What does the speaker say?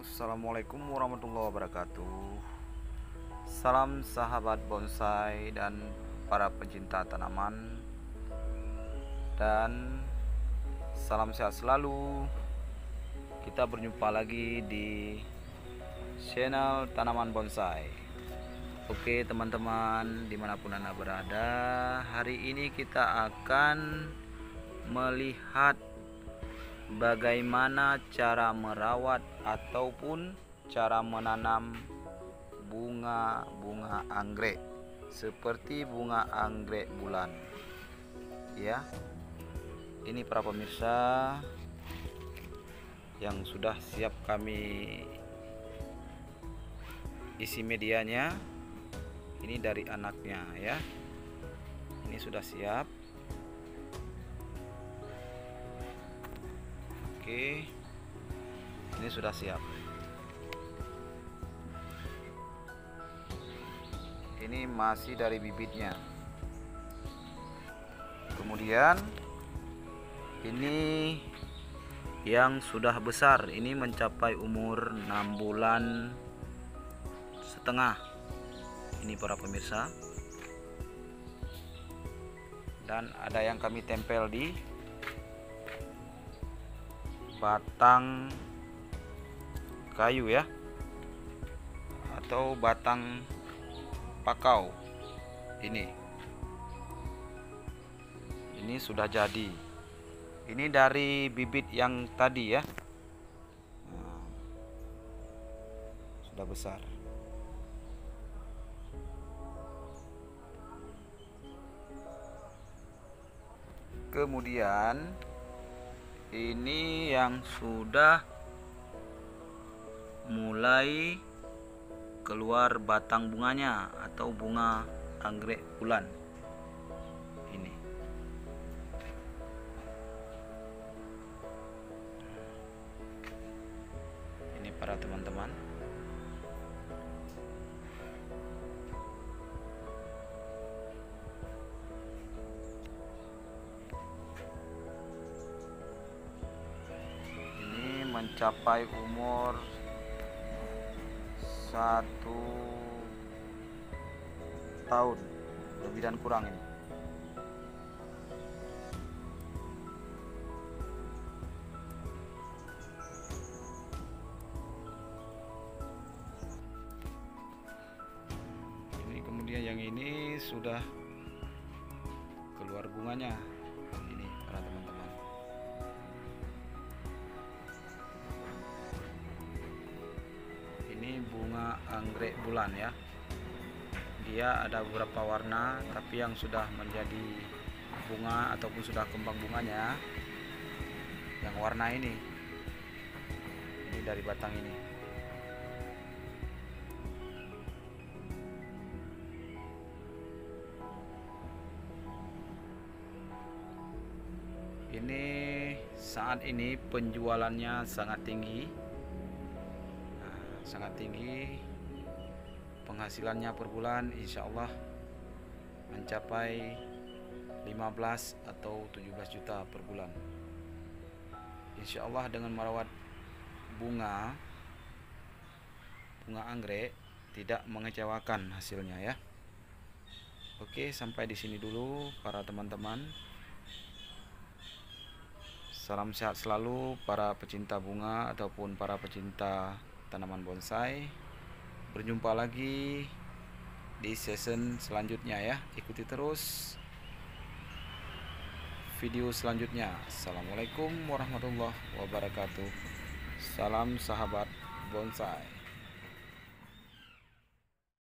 Assalamualaikum warahmatullahi wabarakatuh. Salam sahabat bonsai dan para pecinta tanaman, dan salam sehat selalu. Kita berjumpa lagi di channel tanaman bonsai. Oke teman-teman, dimanapun Anda berada, hari ini kita akan melihat bagaimana cara merawat ataupun cara menanam bunga anggrek seperti bunga anggrek bulan ya. Ini para pemirsa yang sudah siap kami isi medianya. Ini dari anaknya ya, ini sudah siap. Oke, ini sudah siap. Ini masih dari bibitnya. Kemudian ini yang sudah besar, ini mencapai umur 6 bulan setengah. Ini para pemirsa. Dan ada yang kami tempel di batang kayu ya, atau batang pakau. Ini sudah jadi. Ini dari bibit yang tadi ya. Sudah besar. Kemudian ini yang sudah mulai keluar batang bunganya atau bunga anggrek bulan. Ini para teman-teman. Mencapai umur 1 tahun lebih dan kurang ini. Ini kemudian yang ini sudah keluar bunganya. Ini para teman-teman. Ini bunga anggrek bulan ya. Dia ada beberapa warna, tapi yang sudah menjadi bunga ataupun sudah kembang bunganya yang warna ini dari batang ini. Ini saat ini penjualannya sangat tinggi. Sangat tinggi, penghasilannya per bulan insya Allah mencapai 15 atau 17 juta per bulan. Insya Allah dengan merawat bunga anggrek tidak mengecewakan hasilnya ya. Oke, sampai di sini dulu para teman-teman. Salam sehat selalu para pecinta bunga ataupun para pecinta tanaman bonsai. Berjumpa lagi di season selanjutnya ya. Ikuti terus video selanjutnya. Assalamualaikum warahmatullahi wabarakatuh. Salam sahabat bonsai.